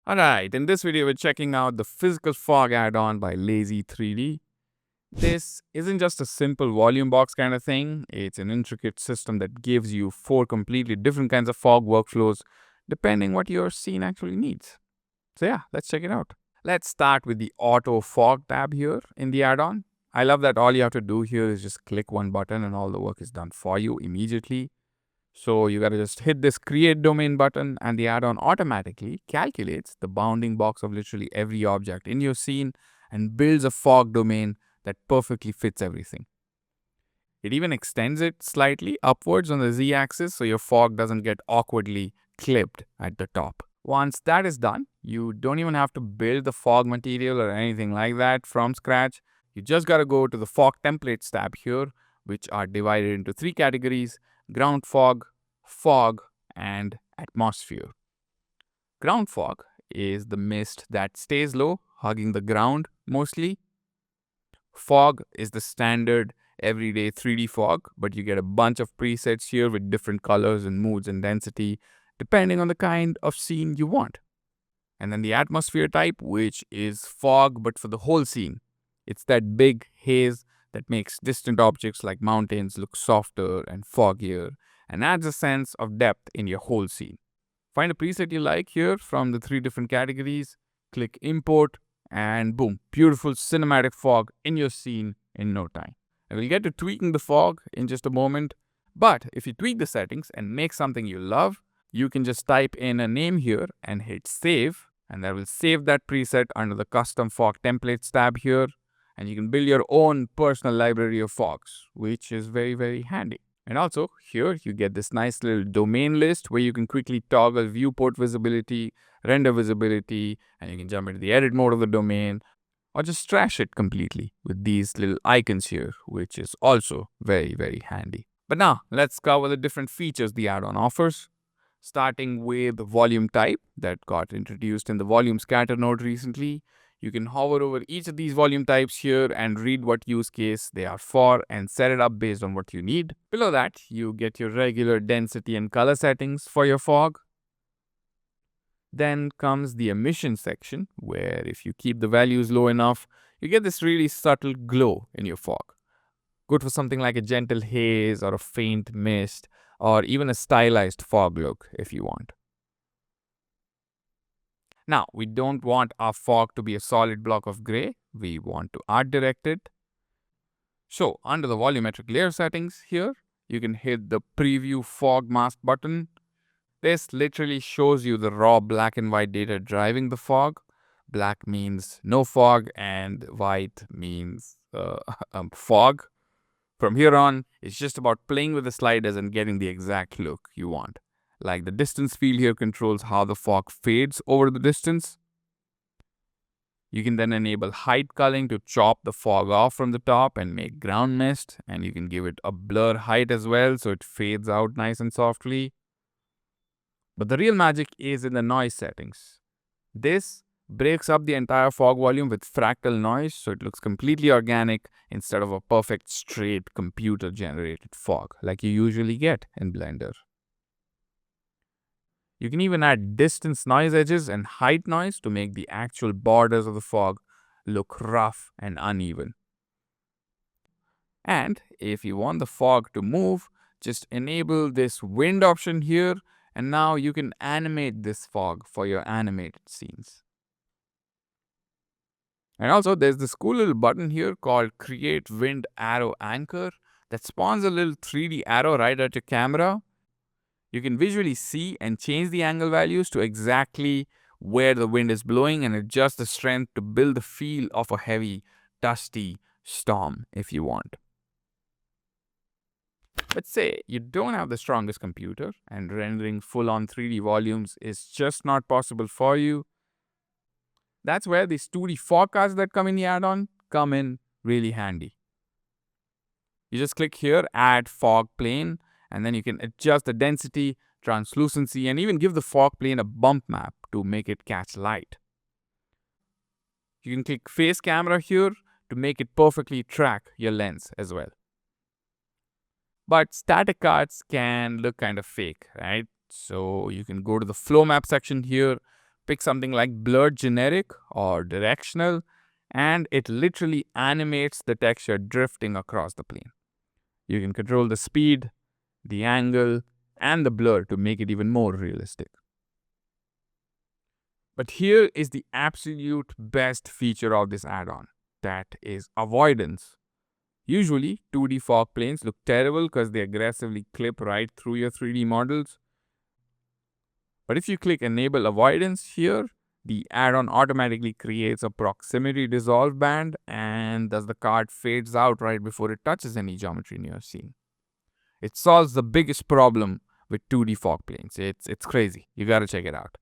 Alright, in this video we're checking out the Physical Fog add-on by Lazy 3D. This isn't just a simple volume box kind of thing, it's an intricate system that gives you 4 completely different kinds of fog workflows depending what your scene actually needs. So yeah, let's check it out. Let's start with the Auto Fog tab here in the add-on. I love that all you have to do here is just click one button and all the work is done for you immediately. So you gotta just hit this create domain button and the add-on automatically calculates the bounding box of literally every object in your scene and builds a fog domain that perfectly fits everything. It even extends it slightly upwards on the z-axis so your fog doesn't get awkwardly clipped at the top. Once that is done, you don't even have to build the fog material or anything like that from scratch. You just gotta go to the fog templates tab here, which are divided into 3 categories: ground fog, fog, and atmosphere. Ground fog is the mist that stays low, hugging the ground mostly. Fog is the standard everyday 3D fog, but you get a bunch of presets here with different colors and moods and density depending on the kind of scene you want. And then the atmosphere type, which is fog but for the whole scene. It's that big haze that makes distant objects like mountains look softer and foggier and adds a sense of depth in your whole scene. Find a preset you like here from the 3 different categories, click import, and boom, beautiful cinematic fog in your scene in no time. And we'll get to tweaking the fog in just a moment, but if you tweak the settings and make something you love, you can just type in a name here and hit save, and that will save that preset under the custom fog templates tab here, and you can build your own personal library of fogs, which is very handy. And also here you get this nice little domain list where you can quickly toggle viewport visibility, render visibility, and you can jump into the edit mode of the domain or just trash it completely with these little icons here, which is also very handy. But now let's cover the different features the add-on offers, starting with volume type that got introduced in the volume scatter node recently. You can hover over each of these volume types here and read what use case they are for and set it up based on what you need. Below that, you get your regular density and color settings for your fog. Then comes the emission section, where if you keep the values low enough, you get this really subtle glow in your fog. Good for something like a gentle haze or a faint mist, or even a stylized fog look if you want. Now, we don't want our fog to be a solid block of gray. We want to art direct it. So, under the volumetric layer settings here, you can hit the preview fog mask button. This literally shows you the raw black and white data driving the fog. Black means no fog and white means fog. From here on, it's just about playing with the sliders and getting the exact look you want. Like the distance field here controls how the fog fades over the distance. You can then enable height culling to chop the fog off from the top and make ground mist, and you can give it a blur height as well so it fades out nice and softly. But the real magic is in the noise settings. This breaks up the entire fog volume with fractal noise so it looks completely organic instead of a perfect straight computer generated fog like you usually get in Blender. You can even add distance noise edges and height noise to make the actual borders of the fog look rough and uneven. And if you want the fog to move, just enable this wind option here, and now you can animate this fog for your animated scenes. And also there's this cool little button here called Create Wind Arrow Anchor that spawns a little 3D arrow right at your camera. You can visually see and change the angle values to exactly where the wind is blowing and adjust the strength to build the feel of a heavy, dusty storm if you want. But say you don't have the strongest computer and rendering full-on 3D volumes is just not possible for you. That's where these 2D fog cards that come in the add-on come in really handy. You just click here, add fog plane, and then you can adjust the density, translucency, and even give the fog plane a bump map to make it catch light. You can click face camera here to make it perfectly track your lens as well. But static cards can look kind of fake, right? So you can go to the flow map section here, Pick something like blurred generic or directional, and it literally animates the texture drifting across the plane. You can control the speed, the angle, and the blur to make it even more realistic. But here is the absolute best feature of this add-on. That is avoidance. Usually, 2D fog planes look terrible because they aggressively clip right through your 3D models. But if you click Enable Avoidance here, the add-on automatically creates a proximity dissolve band, and thus the card fades out right before it touches any geometry in your scene. It solves the biggest problem with 2D fog planes. It's crazy. You gotta check it out.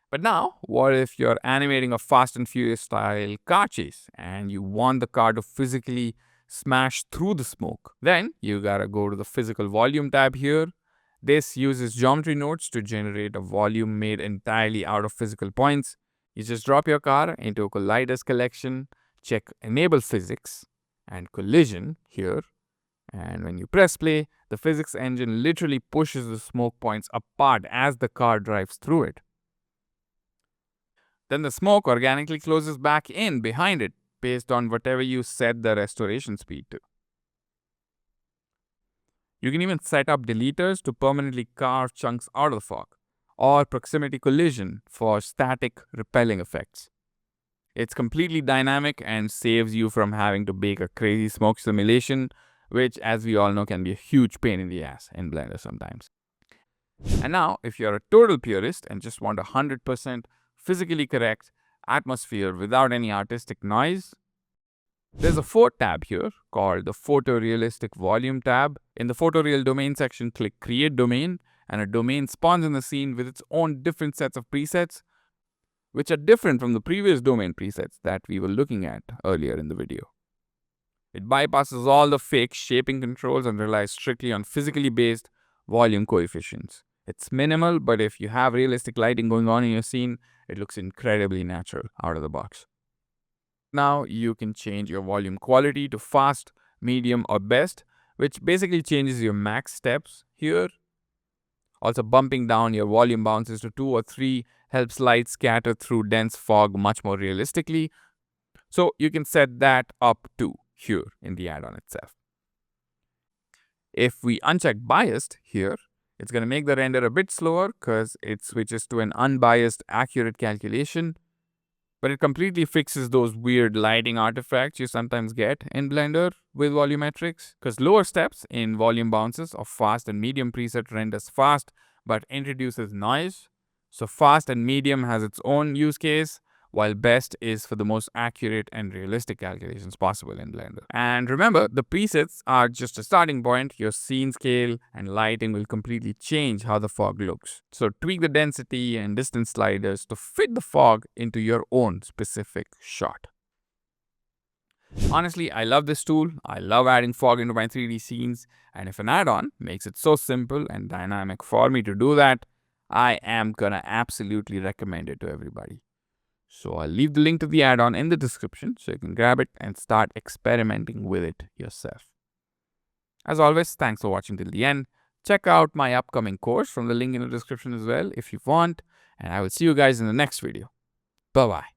But now, what if you're animating a Fast and Furious style car chase and you want the car to physically smash through the smoke? Then you gotta go to the Physical Volume tab here. This uses geometry nodes to generate a volume made entirely out of physical points. You just drop your car into a colliders collection, check Enable Physics and Collision here, and when you press play, the physics engine literally pushes the smoke points apart as the car drives through it. Then the smoke organically closes back in behind it based on whatever you set the restoration speed to. You can even set up deleters to permanently carve chunks out of the fog, or proximity collision for static repelling effects. It's completely dynamic and saves you from having to bake a crazy smoke simulation, which, as we all know, can be a huge pain in the ass in Blender sometimes. And now, if you're a total purist and just want 100% physically correct atmosphere without any artistic noise, there's a fourth tab here called the Photorealistic Volume tab. In the Photoreal domain section, click Create Domain, and a domain spawns in the scene with its own different sets of presets, which are different from the previous domain presets that we were looking at earlier in the video. It bypasses all the fake shaping controls and relies strictly on physically based volume coefficients. It's minimal, but if you have realistic lighting going on in your scene, it looks incredibly natural out of the box. Now you can change your volume quality to fast, medium, or best, which basically changes your max steps here. Also, bumping down your volume bounces to 2 or 3 helps light scatter through dense fog much more realistically. So you can set that up too here in the add-on itself. If we uncheck biased here, it's going to make the render a bit slower because it switches to an unbiased accurate calculation, but it completely fixes those weird lighting artifacts you sometimes get in Blender with volumetrics, because lower steps in volume bounces of fast and medium preset renders fast but introduces noise. So fast and medium has its own use case, while best is for the most accurate and realistic calculations possible in Blender. And remember, the presets are just a starting point. Your scene scale and lighting will completely change how the fog looks. So tweak the density and distance sliders to fit the fog into your own specific shot. Honestly, I love this tool. I love adding fog into my 3D scenes, and if an add-on makes it so simple and dynamic for me to do that, I am gonna absolutely recommend it to everybody. So I'll leave the link to the add-on in the description so you can grab it and start experimenting with it yourself. As always, thanks for watching till the end. Check out my upcoming course from the link in the description as well if you want, and I will see you guys in the next video. Bye-bye.